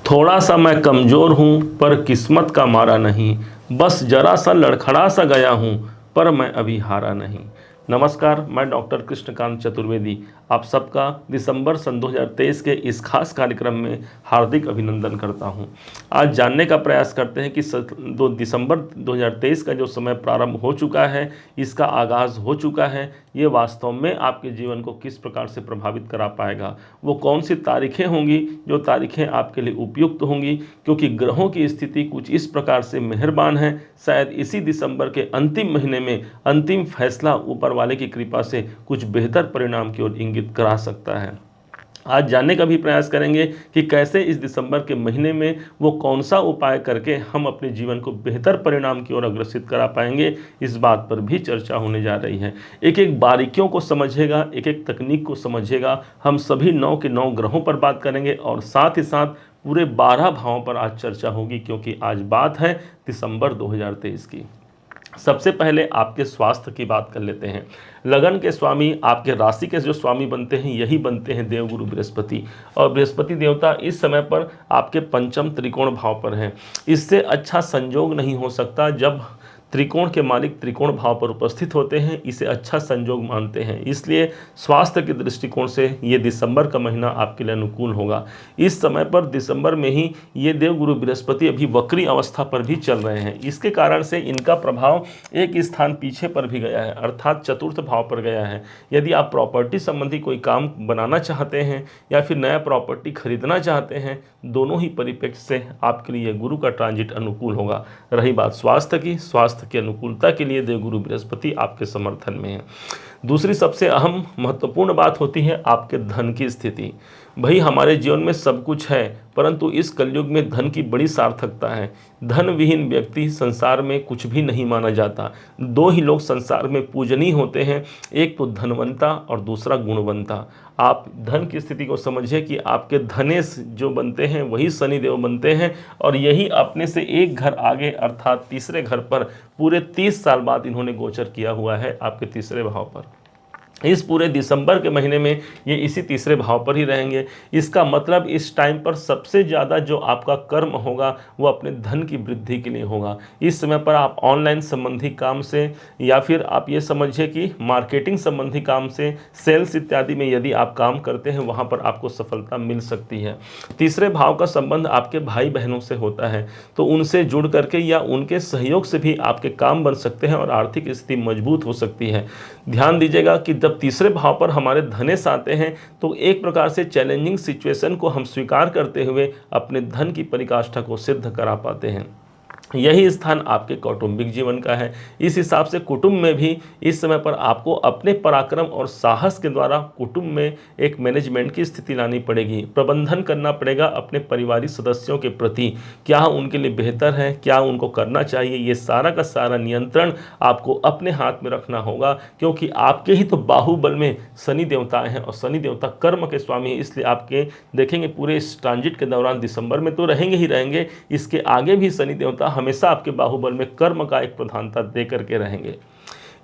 थोड़ा सा मैं कमज़ोर हूँ पर किस्मत का मारा नहीं, बस जरा सा लड़खड़ा सा गया हूँ पर मैं अभी हारा नहीं। नमस्कार, मैं डॉक्टर कृष्णकांत चतुर्वेदी आप सबका दिसंबर सन 2023 के इस खास कार्यक्रम में हार्दिक अभिनंदन करता हूं। आज जानने का प्रयास करते हैं कि 2 दिसंबर 2023 का जो समय प्रारंभ हो चुका है, इसका आगाज़ हो चुका है, ये वास्तव में आपके जीवन को किस प्रकार से प्रभावित करा पाएगा। वो कौन सी तारीखें होंगी जो तारीखें आपके लिए उपयुक्त होंगी, क्योंकि ग्रहों की स्थिति कुछ इस प्रकार से मेहरबान है। शायद इसी दिसंबर के अंतिम महीने में अंतिम फैसला ऊपर वाले की कृपा से कुछ बेहतर परिणाम की ओर इंगित करा सकता है। आज जानने का भी प्रयास करेंगे कि कैसे इस दिसंबर के महीने में वो कौन सा उपाय करके हम अपने जीवन को बेहतर परिणाम की ओर अग्रसित करा पाएंगे। इस बात पर भी चर्चा होने जा रही है। एक एक बारीकियों को समझिएगा, एक एक तकनीक को समझिएगा। हम सभी 9 के 9 ग्रहों पर बात करेंगे और साथ ही साथ पूरे 12 भावों पर आज चर्चा होगी, क्योंकि आज बात है दिसंबर 2023 की। सबसे पहले आपके स्वास्थ्य की बात कर लेते हैं। लगन के स्वामी, आपके राशि के जो स्वामी बनते हैं, यही बनते हैं देवगुरु बृहस्पति। और बृहस्पति देवता इस समय पर आपके पंचम त्रिकोण भाव पर हैं। इससे अच्छा संयोग नहीं हो सकता। जब त्रिकोण के मालिक त्रिकोण भाव पर उपस्थित होते हैं, इसे अच्छा संयोग मानते हैं। इसलिए स्वास्थ्य के दृष्टिकोण से ये दिसंबर का महीना आपके लिए अनुकूल होगा। इस समय पर दिसंबर में ही ये देवगुरु बृहस्पति अभी वक्री अवस्था पर भी चल रहे हैं। इसके कारण से इनका प्रभाव एक स्थान पीछे पर भी गया है, अर्थात चतुर्थ भाव पर गया है। यदि आप प्रॉपर्टी संबंधी कोई काम बनाना चाहते हैं या फिर नया प्रॉपर्टी खरीदना चाहते हैं, दोनों ही परिप्रेक्ष्य से आपके लिए गुरु का ट्रांजिट अनुकूल होगा। रही बात स्वास्थ्य की, स्वास्थ्य की अनुकूलता के लिए देवगुरु बृहस्पति आपके समर्थन में है। दूसरी सबसे अहम महत्वपूर्ण बात होती है आपके धन की स्थिति। भाई, हमारे जीवन में सब कुछ है, परंतु इस कलयुग में धन की बड़ी सार्थकता है। धन विहीन व्यक्ति संसार में कुछ भी नहीं माना जाता। दो ही लोग संसार में पूजनीय होते हैं, एक तो धनवंता और दूसरा गुणवंता। आप धन की स्थिति को समझिए कि आपके धनेश जो बनते हैं वही शनिदेव बनते हैं, और यही अपने से एक घर आगे अर्थात तीसरे घर पर पूरे 30 साल बाद इन्होंने गोचर किया हुआ है आपके तीसरे भाव पर। इस पूरे दिसंबर के महीने में ये इसी तीसरे भाव पर ही रहेंगे। इसका मतलब इस टाइम पर सबसे ज़्यादा जो आपका कर्म होगा वो अपने धन की वृद्धि के लिए होगा। इस समय पर आप ऑनलाइन संबंधी काम से या फिर आप ये समझिए कि मार्केटिंग संबंधी काम से, सेल्स इत्यादि में यदि आप काम करते हैं, वहाँ पर आपको सफलता मिल सकती है। तीसरे भाव का संबंध आपके भाई बहनों से होता है, तो उनसे जुड़ करके या उनके सहयोग से भी आपके काम बन सकते हैं और आर्थिक स्थिति मजबूत हो सकती है। ध्यान दीजिएगा कि जब तीसरे भाव पर हमारे धनेश आते हैं, तो एक प्रकार से चैलेंजिंग सिचुएशन को हम स्वीकार करते हुए अपने धन की पराकाष्ठा को सिद्ध करा पाते हैं। यही स्थान आपके कौटुंबिक जीवन का है। इस हिसाब से कुटुंब में भी इस समय पर आपको अपने पराक्रम और साहस के द्वारा कुटुंब में एक मैनेजमेंट की स्थिति लानी पड़ेगी। प्रबंधन करना पड़ेगा अपने परिवारिक सदस्यों के प्रति। क्या उनके लिए बेहतर है, क्या उनको करना चाहिए, ये सारा का सारा नियंत्रण आपको अपने हाथ में रखना होगा, क्योंकि आपके ही तो बाहुबल में शनि देवता हैं और शनि देवता कर्म के स्वामी हैं। इसलिए आपके देखेंगे पूरे इस ट्रांजिट के दौरान दिसंबर में तो रहेंगे ही रहेंगे, इसके आगे भी शनि देवता हमेशा आपके बाहुबल में कर्म का एक प्रधानता दे करके रहेंगे।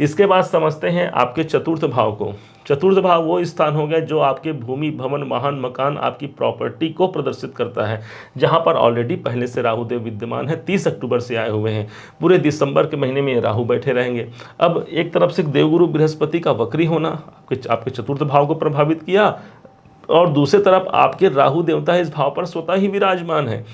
इसके बाद समझते हैं आपके चतुर्थ भाव को। चतुर्थ भाव वो स्थान हो गया जो आपके भूमि, भवन, वाहन, मकान, आपकी प्रॉपर्टी को प्रदर्शित करता है, जहां पर ऑलरेडी पहले से राहुदेव विद्यमान है। 30 अक्टूबर से आए हुए हैं। पूरे दिसंबर के महीने में राहु बैठे रहेंगे। अब एक तरफ से देवगुरु बृहस्पति का वक्री होना आपके चतुर्थ भाव को प्रभावित किया, और दूसरी तरफ आपके राहु देवता इस भाव पर स्वतः ही विराजमान है।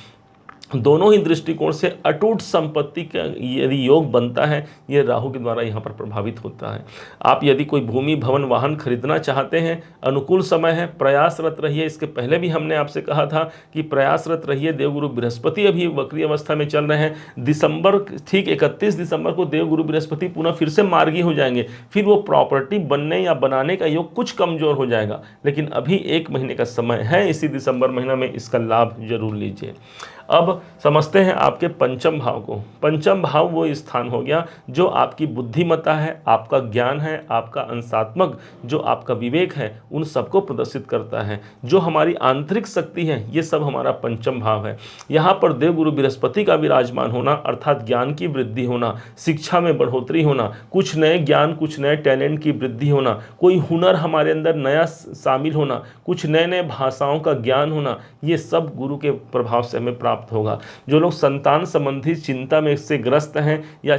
दोनों ही दृष्टिकोण से अटूट संपत्ति का यदि योग बनता है, ये राहु के द्वारा यहाँ पर प्रभावित होता है। आप यदि कोई भूमि, भवन, वाहन खरीदना चाहते हैं, अनुकूल समय है, प्रयासरत रहिए। इसके पहले भी हमने आपसे कहा था कि प्रयासरत रहिए। देवगुरु बृहस्पति अभी वक्री अवस्था में चल रहे हैं। दिसंबर ठीक 31 दिसंबर को देवगुरु बृहस्पति पुनः फिर से मार्गी हो जाएंगे। फिर वो प्रॉपर्टी बनने या बनाने का योग कुछ कमजोर हो जाएगा, लेकिन अभी 1 महीने का समय है। इसी दिसंबर महीना में इसका लाभ जरूर लीजिए। अब समझते हैं आपके पंचम भाव को। पंचम भाव वो स्थान हो गया जो आपकी बुद्धिमत्ता है, आपका ज्ञान है, आपका अंशात्मक जो आपका विवेक है, उन सबको प्रदर्शित करता है। जो हमारी आंतरिक शक्ति है, ये सब हमारा पंचम भाव है। यहाँ पर देवगुरु बृहस्पति का विराजमान होना अर्थात ज्ञान की वृद्धि होना, शिक्षा में बढ़ोतरी होना, कुछ नए ज्ञान, कुछ नए टैलेंट की वृद्धि होना, कोई हुनर हमारे अंदर नया शामिल होना, कुछ नए नए भाषाओं का ज्ञान होना, ये सब गुरु के प्रभाव से हमें प्राप्त होगा। जो लोग संतान संबंधी चिंता में से ग्रस्त हैं या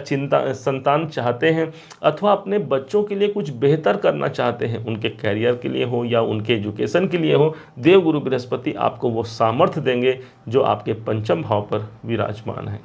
संतान चाहते हैं अथवा अपने बच्चों के लिए कुछ बेहतर करना चाहते हैं, उनके कैरियर के लिए हो या उनके एजुकेशन के लिए हो, देवगुरु बृहस्पति आपको वो सामर्थ्य देंगे जो आपके पंचम भाव पर विराजमान है।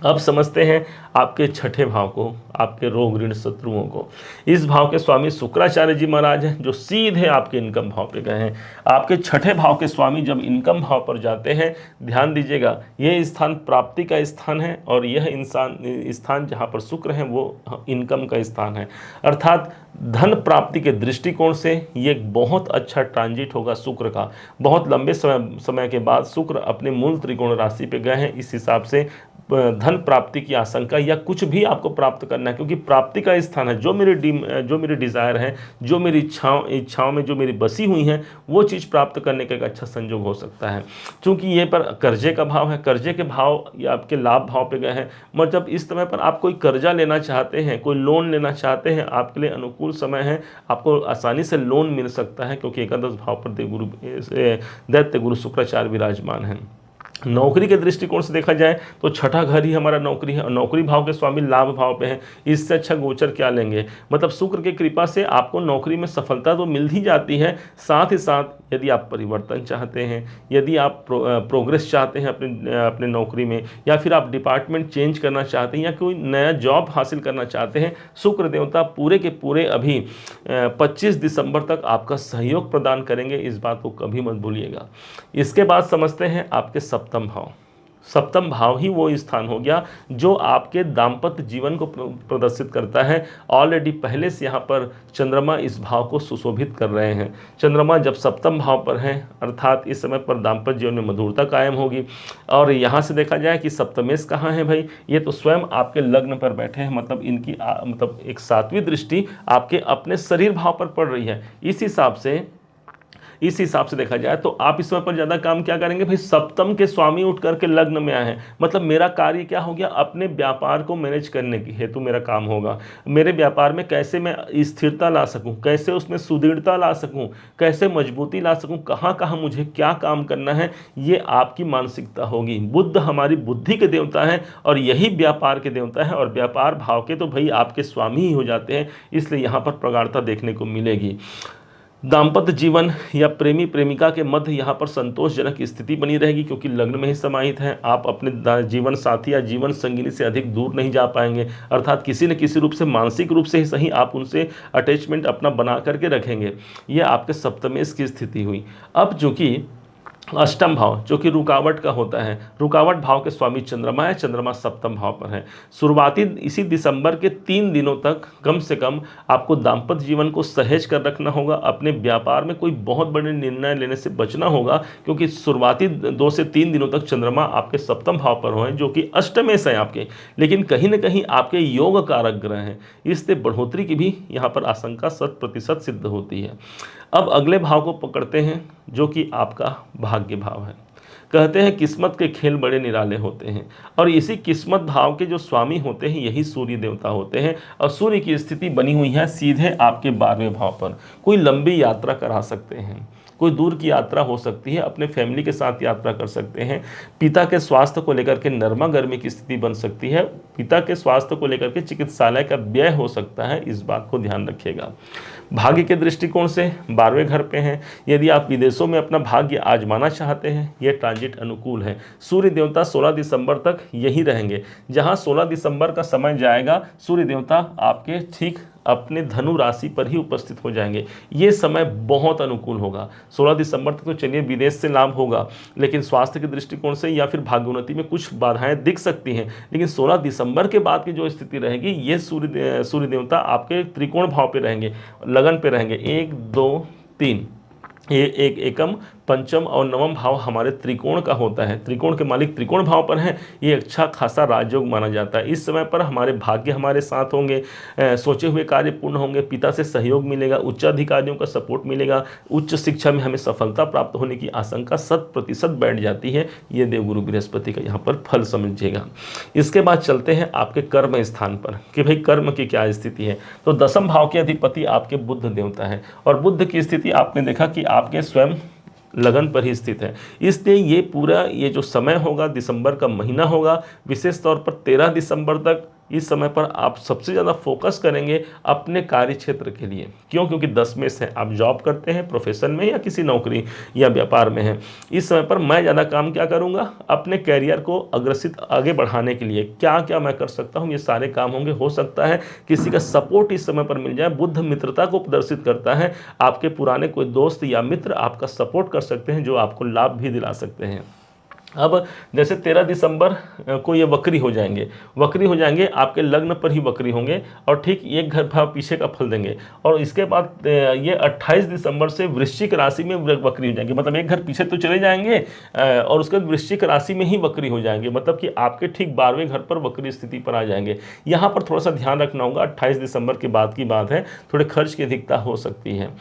अब समझते हैं आपके छठे भाव को, आपके रोग ऋण शत्रुओं को। इस भाव के स्वामी शुक्राचार्य जी महाराज हैं, जो सीधे आपके इनकम भाव पे गए हैं। आपके छठे भाव के स्वामी जब इनकम भाव पर जाते हैं, ध्यान दीजिएगा, यह स्थान प्राप्ति का स्थान है और यह स्थान जहाँ पर शुक्र है वो इनकम का स्थान है। अर्थात धन प्राप्ति के दृष्टिकोण से ये एक बहुत अच्छा ट्रांजिट होगा शुक्र का। बहुत लंबे समय के बाद शुक्र अपने मूल त्रिकोण राशि पे गए हैं। इस हिसाब से धन प्राप्ति की आशंका या कुछ भी आपको प्राप्त करना है, क्योंकि प्राप्ति का स्थान है। जो मेरी डिज़ायर है, जो मेरी इच्छाओं में जो मेरी बसी हुई हैं, वो चीज़ प्राप्त करने का एक अच्छा संयोग हो सकता है। क्योंकि ये पर कर्जे का भाव है, कर्जे के भाव या आपके लाभ भाव पे गए हैं। मतलब इस समय पर आप कोई कर्जा लेना चाहते हैं, कोई लोन लेना चाहते हैं, आपके लिए अनुकूल समय है, आपको आसानी से लोन मिल सकता है, क्योंकि एकादश भाव पर दैत्य गुरु शुक्राचार्य विराजमान है। नौकरी के दृष्टिकोण से देखा जाए तो छठा घर ही हमारा नौकरी है और नौकरी भाव के स्वामी लाभ भाव पे है। इससे अच्छा गोचर क्या लेंगे। मतलब शुक्र की कृपा से आपको नौकरी में सफलता तो मिल ही जाती है, साथ ही साथ यदि आप परिवर्तन चाहते हैं, यदि आप प्रोग्रेस चाहते हैं अपने नौकरी में, या फिर आप डिपार्टमेंट चेंज करना चाहते हैं या कोई नया जॉब हासिल करना चाहते हैं, शुक्र देवता पूरे के पूरे अभी 25 दिसंबर तक आपका सहयोग प्रदान करेंगे। इस बात को कभी मत भूलिएगा। इसके बाद समझते हैं आपके सप्तम भाव। सप्तम भाव ही वो स्थान हो गया जो आपके दाम्पत्य जीवन को प्रदर्शित करता है। ऑलरेडी पहले से यहाँ पर चंद्रमा इस भाव को सुशोभित कर रहे हैं। चंद्रमा जब सप्तम भाव पर है अर्थात इस समय पर दाम्पत्य जीवन में मधुरता कायम होगी। और यहाँ से देखा जाए कि सप्तमेश कहाँ है भाई, ये तो स्वयं आपके लग्न पर बैठे हैं। मतलब इनकी मतलब एक सातवीं दृष्टि आपके अपने शरीर भाव पर पड़ रही है। इस हिसाब से देखा जाए तो आप इस समय पर ज़्यादा काम क्या करेंगे भाई, सप्तम के स्वामी उठ करके लग्न में आए हैं। मतलब मेरा कार्य क्या हो गया, अपने व्यापार को मैनेज करने की हेतु मेरा काम होगा। मेरे व्यापार में कैसे मैं स्थिरता ला सकूं, कैसे उसमें सुदृढ़ता ला सकूं, कैसे मजबूती ला सकूं, कहाँ कहाँ मुझे क्या काम करना है, ये आपकी मानसिकता होगी। बुद्ध हमारी बुद्धि के देवता है और यही व्यापार के देवता है, और व्यापार भाव के तो भाई आपके स्वामी ही हो जाते हैं। इसलिए यहाँ पर प्रगाढ़ता देखने को मिलेगी। दाम्पत्य जीवन या प्रेमी प्रेमिका के मध्य यहाँ पर संतोषजनक स्थिति बनी रहेगी, क्योंकि लग्न में ही समाहित है। आप अपने जीवन साथी या जीवन संगिनी से अधिक दूर नहीं जा पाएंगे। अर्थात किसी न किसी रूप से, मानसिक रूप से ही सही, आप उनसे अटैचमेंट अपना बना करके रखेंगे। ये आपके सप्तमेश की स्थिति हुई। अब जो कि अष्टम भाव जो कि रुकावट का होता है, रुकावट भाव के स्वामी चंद्रमा है। चंद्रमा सप्तम भाव पर है। शुरुआती इसी दिसंबर के 3 दिनों तक कम से कम आपको दाम्पत्य जीवन को सहेज कर रखना होगा। अपने व्यापार में कोई बहुत बड़े निर्णय लेने से बचना होगा, क्योंकि शुरुआती 2 से 3 दिनों तक चंद्रमा आपके सप्तम भाव पर हो, जो कि अष्टमेश है आपके, लेकिन कहीं ना कहीं आपके योग कारक ग्रह हैं। इससे बढ़ोतरी की भी यहाँ पर आशंका 100% सिद्ध होती है। अब अगले भाव को पकड़ते हैं जो कि आपका भाग्य भाव है। कहते हैं किस्मत के खेल बड़े निराले होते हैं, और इसी किस्मत भाव के जो स्वामी होते हैं यही सूर्य देवता होते हैं। और सूर्य की स्थिति बनी हुई है सीधे आपके 12वें भाव पर। कोई लंबी यात्रा करा सकते हैं, कोई दूर की यात्रा हो सकती है, अपने फैमिली के साथ यात्रा कर सकते हैं। पिता के स्वास्थ्य को लेकर के नरमा गर्मी की स्थिति बन सकती है। पिता के स्वास्थ्य को लेकर के चिकित्सालय का व्यय हो सकता है, इस बात को ध्यान रखिएगा। भाग्य के दृष्टिकोण से 12वें घर पे हैं। यदि आप विदेशों में अपना भाग्य आजमाना चाहते हैं, यह ट्रांजिट अनुकूल है। सूर्य देवता 16 दिसंबर तक यही रहेंगे। जहां 16 दिसंबर का समय जाएगा, सूर्य देवता आपके ठीक अपने धनु राशि पर ही उपस्थित हो जाएंगे। ये समय बहुत अनुकूल होगा। 16 दिसंबर तक तो चलिए विदेश से लाभ होगा, लेकिन स्वास्थ्य के दृष्टिकोण से या फिर भाग्योन्नति में कुछ बाधाएं दिख सकती हैं। लेकिन 16 दिसंबर के बाद की जो स्थिति रहेगी, ये सूर्य देवता आपके त्रिकोण भाव पे रहेंगे, लगन पे रहेंगे। 1 2 3 एक एकम पंचम और नवम भाव हमारे त्रिकोण का होता है, त्रिकोण के मालिक त्रिकोण भाव पर हैं, ये अच्छा खासा राजयोग माना जाता है। इस समय पर हमारे भाग्य हमारे साथ होंगे, सोचे हुए कार्य पूर्ण होंगे, पिता से सहयोग मिलेगा, उच्चाधिकारियों का सपोर्ट मिलेगा, उच्च शिक्षा में हमें सफलता प्राप्त होने की आशंका 100% बैठ जाती है। ये देवगुरु बृहस्पति का यहाँ पर फल समझिएगा। इसके बाद चलते हैं आपके कर्म स्थान पर कि भाई कर्म की क्या स्थिति है। तो दसम भाव के अधिपति आपके बुध देवता है और बुध की स्थिति आपने देखा कि आपके स्वयं लगन पर ही स्थित है। इसलिए ये पूरा ये जो समय होगा, दिसंबर का महीना होगा, विशेष तौर पर 13 दिसंबर तक, इस समय पर आप सबसे ज़्यादा फोकस करेंगे अपने कार्य क्षेत्र के लिए। क्यों? क्योंकि 10 में से आप जॉब करते हैं, प्रोफेशन में या किसी नौकरी या व्यापार में हैं। इस समय पर मैं ज़्यादा काम क्या करूँगा, अपने कैरियर को अग्रसित आगे बढ़ाने के लिए क्या क्या मैं कर सकता हूँ, ये सारे काम होंगे। हो सकता है किसी का सपोर्ट इस समय पर मिल जाए। बुध मित्रता को प्रदर्शित करता है, आपके पुराने कोई दोस्त या मित्र आपका सपोर्ट कर सकते हैं, जो आपको लाभ भी दिला सकते हैं। अब जैसे 13 दिसंबर को ये वक्री हो जाएंगे, आपके लग्न पर ही वक्री होंगे और ठीक एक घर भाव पीछे का फल देंगे। और इसके बाद ये 28 दिसंबर से वृश्चिक राशि में वक्री हो जाएंगे, मतलब एक घर पीछे तो चले जाएंगे और उसके बाद वृश्चिक राशि में ही वक्री हो जाएंगे, मतलब कि आपके ठीक 12वें घर पर वक्री स्थिति पर आ जाएंगे। यहाँ पर थोड़ा सा ध्यान रखना होगा, 28 दिसंबर के बाद की बात है, थोड़े खर्च की अधिकता हो सकती है।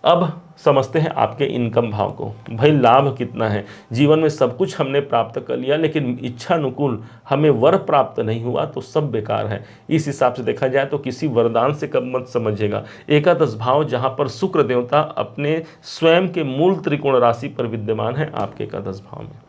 अब समझते हैं आपके इनकम भाव को। भाई लाभ कितना है, जीवन में सब कुछ हमने प्राप्त कर लिया लेकिन इच्छा अनुकूल हमें वर प्राप्त नहीं हुआ तो सब बेकार है। इस हिसाब से देखा जाए तो किसी वरदान से कम मत समझिएगा। एकादश भाव जहां पर शुक्र देवता अपने स्वयं के मूल त्रिकोण राशि पर विद्यमान है आपके एकादश भाव में।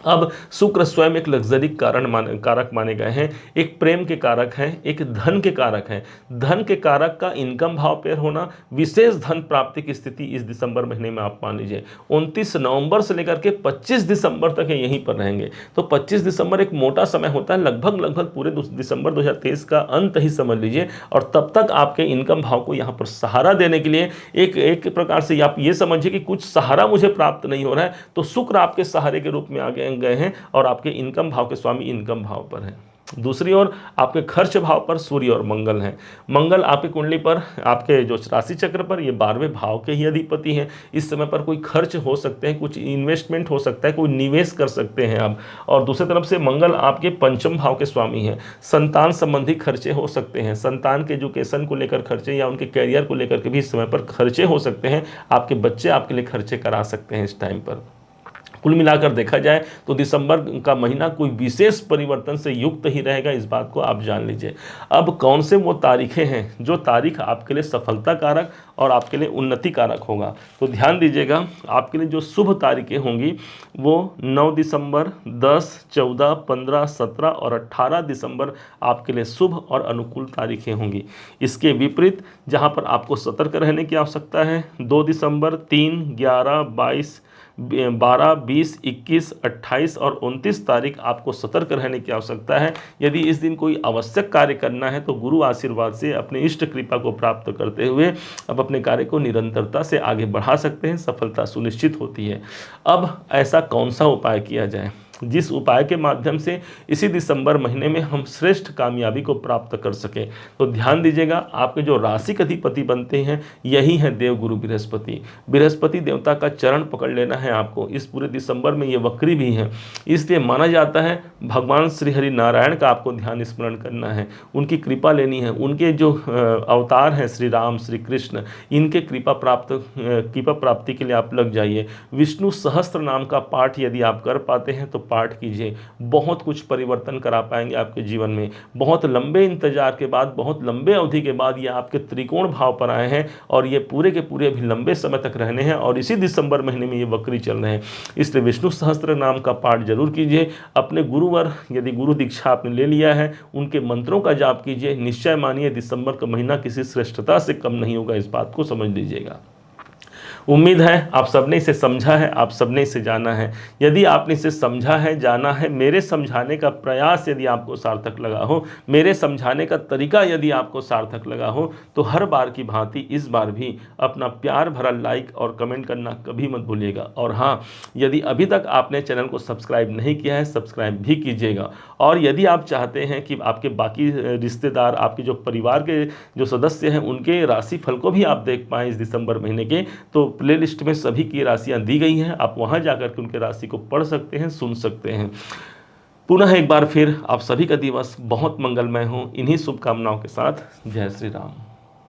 अब शुक्र स्वयं एक लग्जरी कारक माने गए हैं, एक प्रेम के कारक हैं, एक धन के कारक हैं। धन के कारक का इनकम भाव पर होना, विशेष धन प्राप्ति की स्थिति इस दिसंबर महीने में आप मान लीजिए। 29 नवंबर से लेकर के 25 दिसंबर तक ये यहीं पर रहेंगे। तो 25 दिसंबर एक मोटा समय होता है, लगभग पूरे दिसंबर 2023 का अंत ही समझ लीजिए। और तब तक आपके इनकम भाव को यहाँ पर सहारा देने के लिए एक प्रकार से आप ये समझिए कि कुछ सहारा मुझे प्राप्त नहीं हो रहा है, तो शुक्र आपके सहारे के रूप में आ गए हैं और आपके इनकम भाव के स्वामी इनकम भाव पर हैं। दूसरी ओर आपके खर्च भाव पर सूर्य और मंगल हैं। मंगल आपकी कुंडली पर, आपके जो राशि चक्र पर, ये 12वें भाव के ही अधिपति हैं। इस समय पर कोई खर्च हो सकते हैं, कुछ इन्वेस्टमेंट हो सकता है, कोई निवेश कर सकते हैं आप। और दूसरी तरफ से मंगल आपके पंचम भाव के स्वामी हैं। संतान संबंधी खर्चे हो सकते हैं, संतान के एजुकेशन को लेकर खर्चे या उनके कैरियर को लेकर के भी इस समय पर खर्चे हो सकते हैं। आपके बच्चे आपके लिए खर्चे करा सकते हैं इस टाइम पर। कुल मिलाकर देखा जाए तो दिसंबर का महीना कोई विशेष परिवर्तन से युक्त ही रहेगा, इस बात को आप जान लीजिए। अब कौन से वो तारीखें हैं जो तारीख आपके लिए सफलता कारक और आपके लिए उन्नति कारक होगा, तो ध्यान दीजिएगा। आपके लिए जो शुभ तारीखें होंगी वो 9 दिसंबर, 10, 14, 15, 17 और 18 दिसंबर आपके लिए शुभ और अनुकूल तारीखें होंगी। इसके विपरीत जहां पर आपको सतर्क रहने की आवश्यकता है, 2 दिसंबर, 3, 11, 22, 12, 20, 21, 28 और 29 तारीख आपको सतर्क रहने की आवश्यकता है। यदि इस दिन कोई आवश्यक कार्य करना है तो गुरु आशीर्वाद से अपने इष्ट कृपा को प्राप्त करते हुए अब अपने कार्य को निरंतरता से आगे बढ़ा सकते हैं, सफलता सुनिश्चित होती है। अब ऐसा कौन सा उपाय किया जाए जिस उपाय के माध्यम से इसी दिसंबर महीने में हम श्रेष्ठ कामयाबी को प्राप्त कर सकें? तो ध्यान दीजिएगा, आपके जो राशि के अधिपति बनते हैं यही है देवगुरु बृहस्पति। बृहस्पति देवता का चरण पकड़ लेना है आपको। इस पूरे दिसंबर में ये वक्री भी हैं, इसलिए माना जाता है भगवान श्री हरि नारायण का आपको ध्यान स्मरण करना है, उनकी कृपा लेनी है। उनके जो अवतार हैं श्री राम, श्री कृष्ण, इनके कृपा प्राप्ति के लिए आप लग जाइए। विष्णु सहस्त्र नाम का पाठ यदि आप कर पाते हैं तो पाठ कीजिए, बहुत कुछ परिवर्तन करा पाएंगे आपके जीवन में। बहुत लंबे इंतजार के बाद, बहुत लंबे अवधि के बाद ये आपके त्रिकोण भाव पर आए हैं और ये पूरे के पूरे अभी लंबे समय तक रहने हैं और इसी दिसंबर महीने में ये वक्री चल रहे हैं। इसलिए विष्णु सहस्त्र नाम का पाठ जरूर कीजिए। अपने गुरुवर यदि गुरु दीक्षा आपने ले लिया है, उनके मंत्रों का जाप कीजिए। निश्चय मानिए दिसंबर का महीना किसी श्रेष्ठता से कम नहीं होगा, इस बात को समझ लीजिएगा। उम्मीद है आप सबने इसे समझा है, आप सबने इसे जाना है। यदि आपने इसे समझा है, जाना है, मेरे समझाने का प्रयास यदि आपको सार्थक लगा हो, मेरे समझाने का तरीका यदि आपको सार्थक लगा हो, तो हर बार की भांति इस बार भी अपना प्यार भरा लाइक और कमेंट करना कभी मत भूलिएगा। और हाँ, यदि अभी तक आपने चैनल को सब्सक्राइब नहीं किया है, सब्सक्राइब भी कीजिएगा। और यदि आप चाहते हैं कि आपके बाकी रिश्तेदार, आपके जो परिवार के जो सदस्य हैं, उनके राशि फल को भी आप देख पाएँ इस दिसंबर महीने के, तो प्लेलिस्ट में सभी की राशियाँ दी गई हैं, आप वहाँ जाकर के उनके राशि को पढ़ सकते हैं, सुन सकते हैं। पुनः एक बार फिर आप सभी का दिवस बहुत मंगलमय हो। इन्हीं शुभकामनाओं के साथ जय श्री राम।